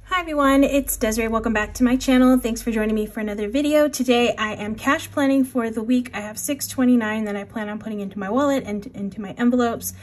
Hi everyone, it's Desiree. Welcome back to my channel. Thanks for joining me for another video. Today I am cash planning for the week. I have $6.29 that I plan on putting into my wallet and into my envelopes.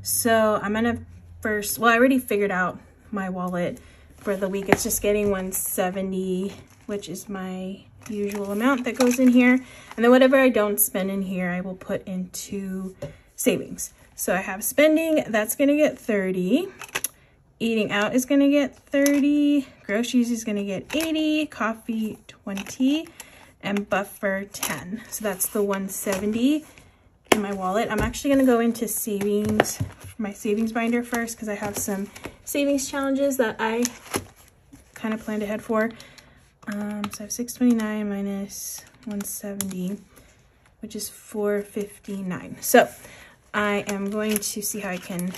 So I'm gonna first, well, I already figured out my wallet for the week. It's just getting $170, which is my usual amount that goes in here. And then whatever I don't spend in here, I will put into savings. So I have spending, that's gonna get $30. Eating out is gonna get $30, groceries is gonna get $80, coffee $20, and buffer $10. So that's the $170 in my wallet. I'm actually gonna go into savings, my savings binder first, because I have some savings challenges that I kind of planned ahead for. So I have $6.29 minus $170, which is $4.59. So I am going to see how I can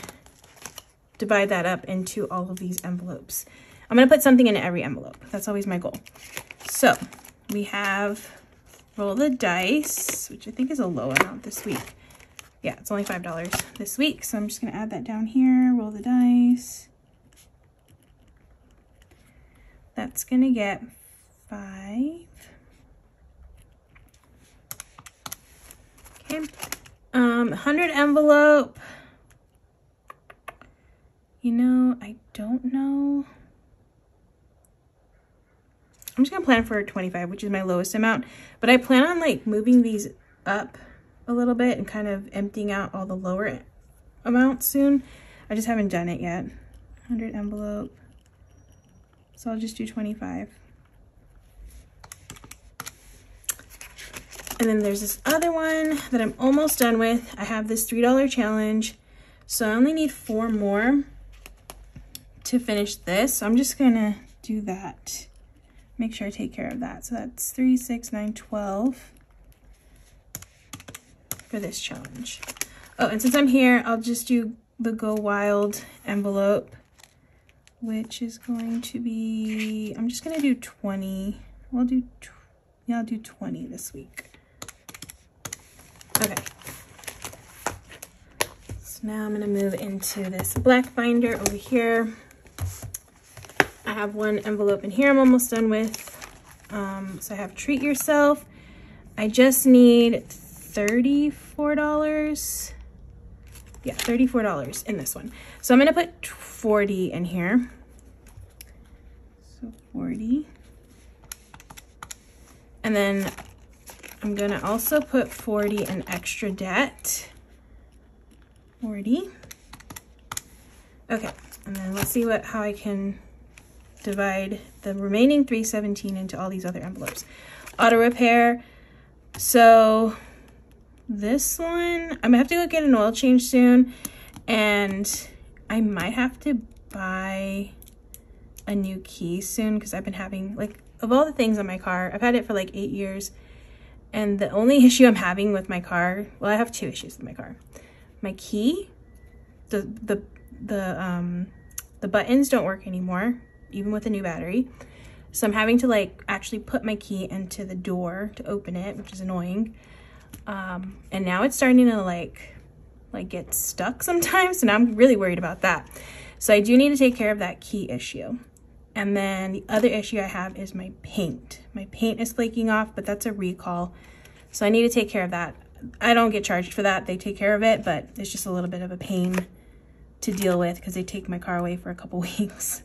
divide that up into all of these envelopes. I'm gonna put something in every envelope. That's always my goal. So we have roll the dice, which I think is a low amount this week. Yeah, it's only $5 this week. So I'm just gonna add that down here, roll the dice. That's gonna get 5. Okay, 100 envelope. You know, I don't know. I'm just gonna plan for 25, which is my lowest amount, but I plan on like moving these up a little bit and kind of emptying out all the lower amounts soon. I just haven't done it yet. 100 envelope. So I'll just do 25. And then there's this other one that I'm almost done with. I have this $3 challenge. So I only need 4 more to finish this. So I'm just gonna do that. Make sure I take care of that. So that's 3, 6, 9, 12 for this challenge. Oh, and since I'm here, I'll just do the Go Wild envelope, which is going to be, I'm just gonna do 20. I'll do 20 this week. Okay. So now I'm gonna move into this black binder over here. I have one envelope in here I'm almost done with. So I have treat yourself. I just need $34. Yeah, $34 in this one. So I'm gonna put 40 in here. So 40. And then I'm gonna also put 40 in extra debt. 40. Okay, and then let's see how I can divide the remaining $317 into all these other envelopes. Auto repair. So this one, I'm gonna have to go get an oil change soon, and I might have to buy a new key soon because I've been having, like, of all the things on my car, I've had it for like 8 years, and the only issue I'm having with my car, well, I have 2 issues with my car. My key, the buttons don't work anymore, even with a new battery. So I'm having to like actually put my key into the door to open it, which is annoying. And now it's starting to like get stuck sometimes, and I'm really worried about that. So I do need to take care of that key issue. And then the other issue I have is my paint. My paint is flaking off, but that's a recall. So I need to take care of that. I don't get charged for that. They take care of it, but it's just a little bit of a pain to deal with because they take my car away for a couple weeks.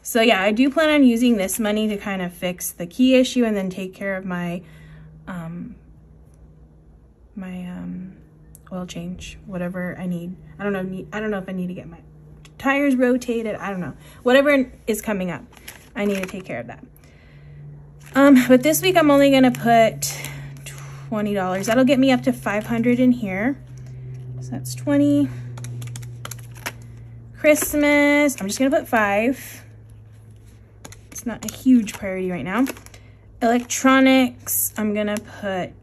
So yeah, I do plan on using this money to kind of fix the key issue and then take care of my oil change, whatever I need. I don't know if I need to get my tires rotated. I don't know. Whatever is coming up, I need to take care of that. But this week I'm only gonna put $20. That'll get me up to 500 in here. So that's 20. Christmas, I'm just gonna put 5. It's not a huge priority right now. Electronics, I'm gonna put,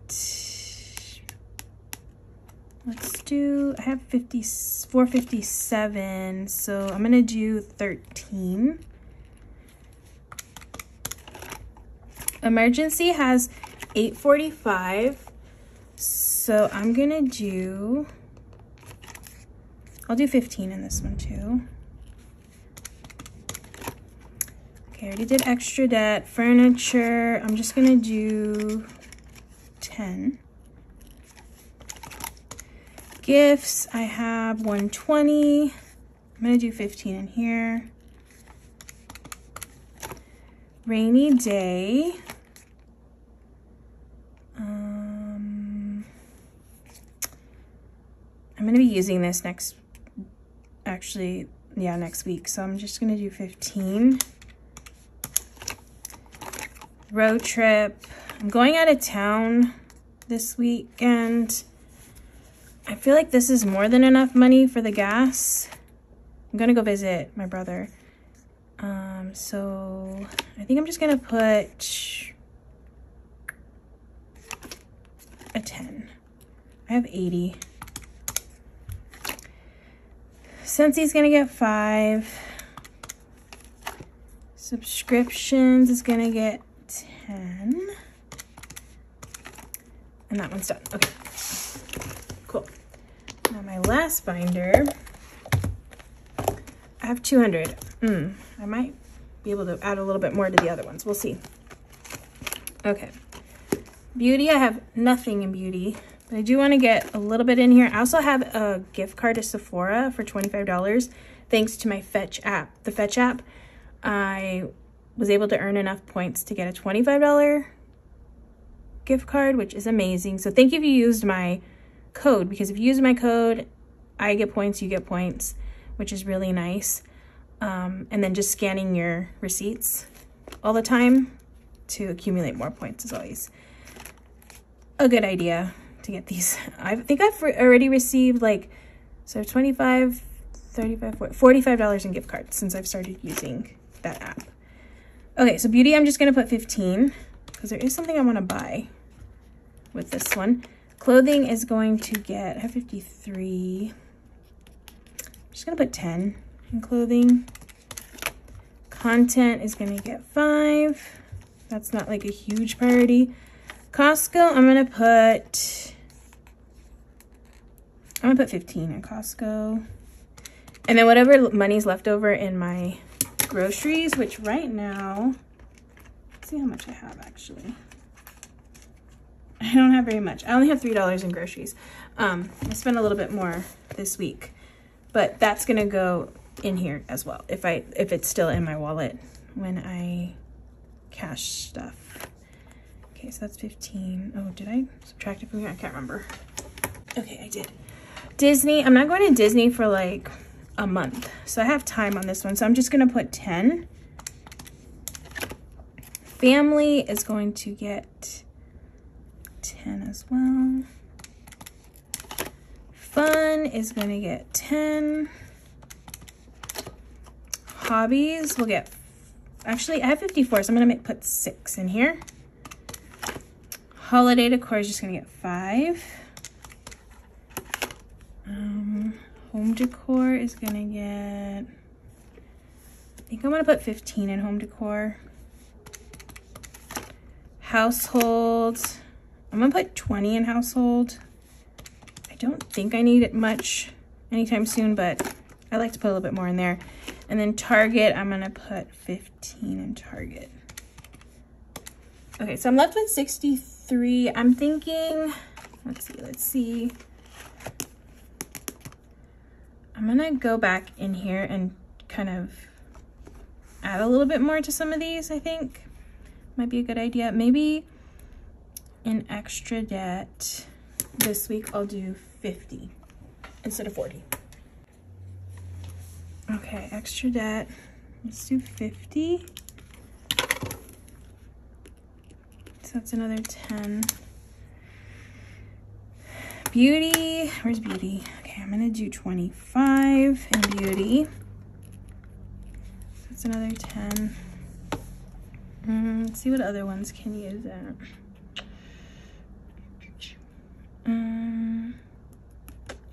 I have 457, so I'm gonna do 13. Emergency has 845, so I'm gonna do, I'll do 15 in this one too. Okay, I already did extra debt. Furniture, I'm just gonna do 10. Gifts, I have 120. I'm gonna do 15 in here. Rainy day. I'm gonna be using this next week. So I'm just gonna do 15. Road trip. I'm going out of town this weekend. I feel like this is more than enough money for the gas. I'm gonna go visit my brother. So I think I'm just gonna put a 10. I have 80. Scentssy's gonna get 5. Subscriptions is gonna get 10. And that one's done. Okay, cool. Now my last binder, I have 200. I might be able to add a little bit more to the other ones. We'll see. Okay. Beauty, I have nothing in beauty, but I do want to get a little bit in here. I also have a gift card to Sephora for $25 thanks to my Fetch app. The Fetch app, I was able to earn enough points to get a $25 gift card, which is amazing. So thank you if you used my code, because if you use my code, I get points, you get points, which is really nice. And then just scanning your receipts all the time to accumulate more points is always a good idea to get these. I think I've already received like, so 25, 35, $45 in gift cards since I've started using that app. Okay, so beauty, I'm just gonna put 15 because there is something I wanna buy with this one. Clothing is going to get, I have 53. I'm just gonna put 10 in clothing. Content is gonna get 5. That's not like a huge priority. Costco, I'm gonna put 15 in Costco. And then whatever money's left over in my groceries, which right now, let's see how much I have actually. I don't have very much. I only have $3 in groceries. I spent a little bit more this week, but that's gonna go in here as well if it's still in my wallet when I cash stuff. Okay, so that's 15. Oh, did I subtract it from here? I can't remember. Okay, I did. Disney, I'm not going to Disney for like a month, so I have time on this one, so I'm just gonna put 10. Family is going to get 10 as well. Fun is gonna get 10. Hobbies will get, actually I have 54, so I'm gonna put 6 in here. Holiday decor is just gonna get 5. Home decor is gonna get, I think I'm gonna put 15 in home decor. Household, I'm gonna put 20 in household. I don't think I need it much anytime soon, but I like to put a little bit more in there. And then Target, I'm gonna put 15 in Target. Okay, so I'm left with 63. I'm thinking, let's see. I'm gonna go back in here and kind of add a little bit more to some of these, I think. Might be a good idea. Maybe in extra debt this week, I'll do 50 instead of 40. Okay, extra debt, let's do 50. So that's another 10. Beauty, where's beauty? Okay, I'm gonna do 25 in beauty. That's another 10. Let's see what other ones can use that.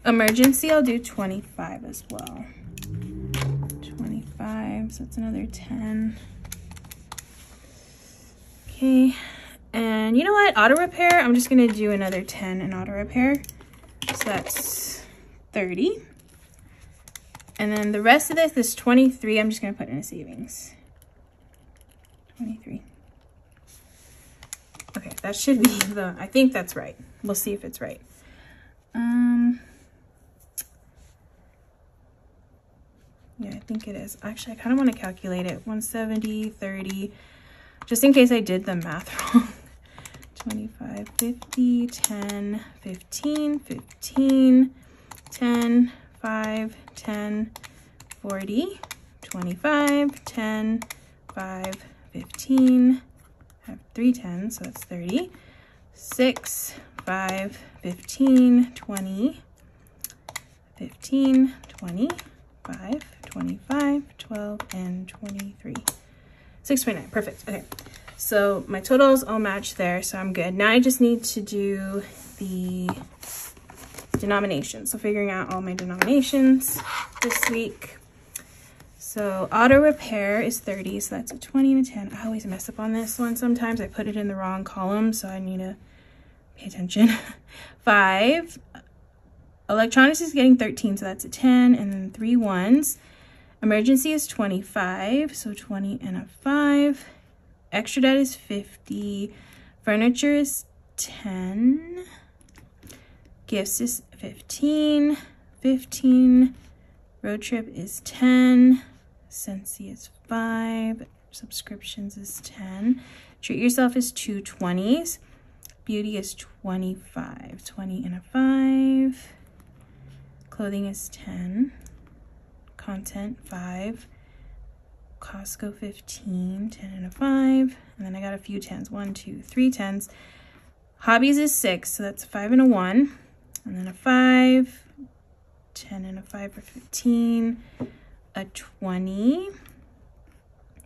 Emergency, I'll do 25 as well. 25, so that's another 10. Okay, and you know what? Auto repair, I'm just gonna do another 10 in auto repair. So that's 30. And then the rest of this 23, I'm just gonna put in a savings. 23. Okay, that should be the, I think that's right. We'll see if it's right. Yeah, I think it is. Actually, I kind of want to calculate it. 170, 30, just in case I did the math wrong. 25, 50, 10, 15, 15, 10, 5, 10, 40, 25, 10, 5, 15, I have 3 10s, so that's 30, 6, 5, 15, 20, 15, 20, 5, 25, 12, and 23. 6.9, perfect, okay. So my totals all match there, so I'm good. Now I just need to do the denominations. So figuring out all my denominations this week. So auto repair is 30, so that's a 20 and a 10. I always mess up on this one sometimes. I put it in the wrong column, so I need to pay attention. 5. Electronics is getting 13, so that's a 10, and then 3 1s. Emergency is 25, so 20 and a 5. Extra debt is 50. Furniture is 10. Gifts is 15. 15. Road trip is 10. Scentsy is 5. Subscriptions is 10. Treat yourself is 2 20s. Beauty is 25. 20 and a 5. Clothing is 10. Content 5. Costco 15, 10 and a 5, and then I got a few 10s, 1, 2, 3 10s. Hobbies is 6, so that's 5 and a 1, and then a 5, 10 and a 5 for 15, a 20.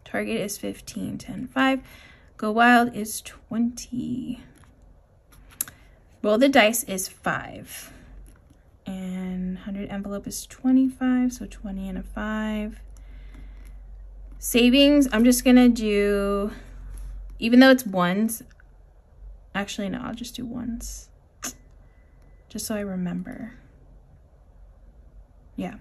Target is 15, 10, 5. Go Wild is 20. Roll the dice is 5, and 100 envelope is 25, so 20 and a 5. Savings, I'm just gonna do, even though it's ones, actually no, I'll just do ones, just so I remember. Yeah,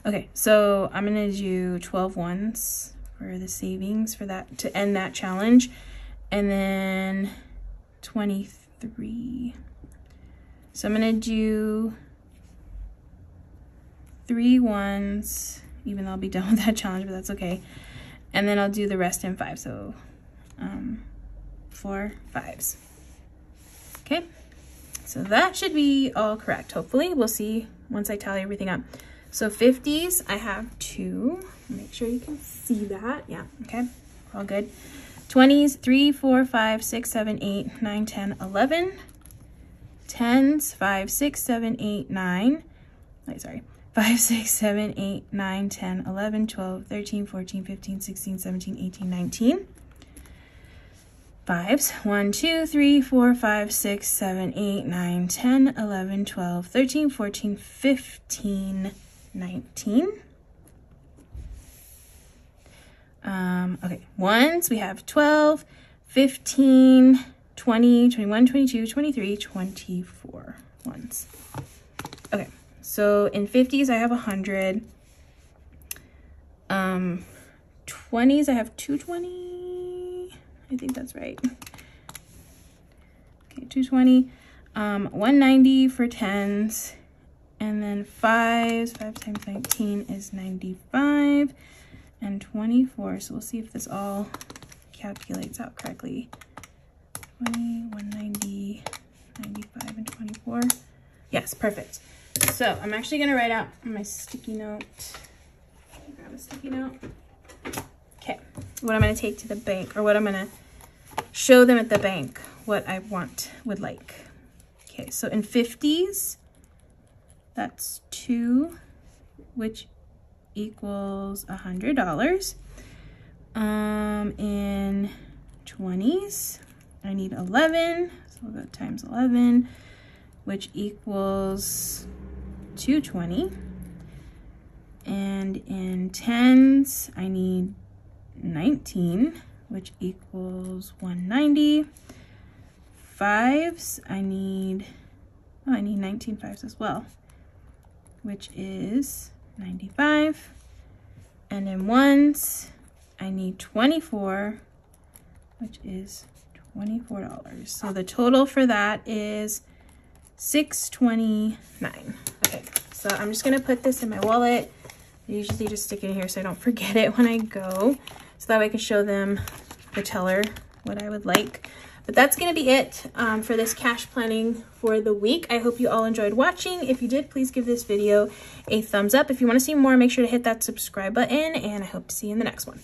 okay, so I'm gonna do 12 ones for the savings for that, to end that challenge, and then 23. So I'm gonna do 3 ones, even though I'll be done with that challenge, but that's okay. And then I'll do the rest in 5, so 4 5s. Okay, so that should be all correct. Hopefully, we'll see once I tally everything up. So 50s, I have 2. Make sure you can see that. Yeah, okay, all good. 20s, 3, 4, 5, 6, 7, 8, 9, 10, 11. 10s, 5, 6, 7, 8, 9. Wait, sorry. 5, 6, 7, 8, 9, 10, 11, 12, 13, 14, 15, 16, 17, 18, 19. 5s, 1, 2, 3, 4, 5, 6, 7, 8, 9, 10, 11, 12, 13, 14, 15, 19. Okay, 1s, we have 12, 15, 20, 21, 22, 23, 24 ones. Okay. So in 50s, I have 100. 20s, I have 220. I think that's right. Okay, 220. 190 for 10s. And then 5s, 5 times 19 is 95. And 24. So we'll see if this all calculates out correctly. 20, 190, 95, and 24. Yes, perfect. So I'm actually gonna write out my sticky note. Grab a sticky note. Okay, what I'm gonna take to the bank, or what I'm gonna show them at the bank, what I would like. Okay, so in 50s, that's 2, which equals $100. In 20s, I need 11, so we'll go times 11, which equals 220. And in 10s, I need 19, which equals 190. 5s, I need 19 5s as well, which is 95. And in 1s, I need 24, which is $24. So the total for that is $629. Okay, so I'm just gonna put this in my wallet. I usually just stick it in here so I don't forget it when I go, so that way I can show them, the teller, what I would like. But that's gonna be it for this cash planning for the week. I hope you all enjoyed watching. If you did, please give this video a thumbs up. If you wanna see more, make sure to hit that subscribe button, and I hope to see you in the next one.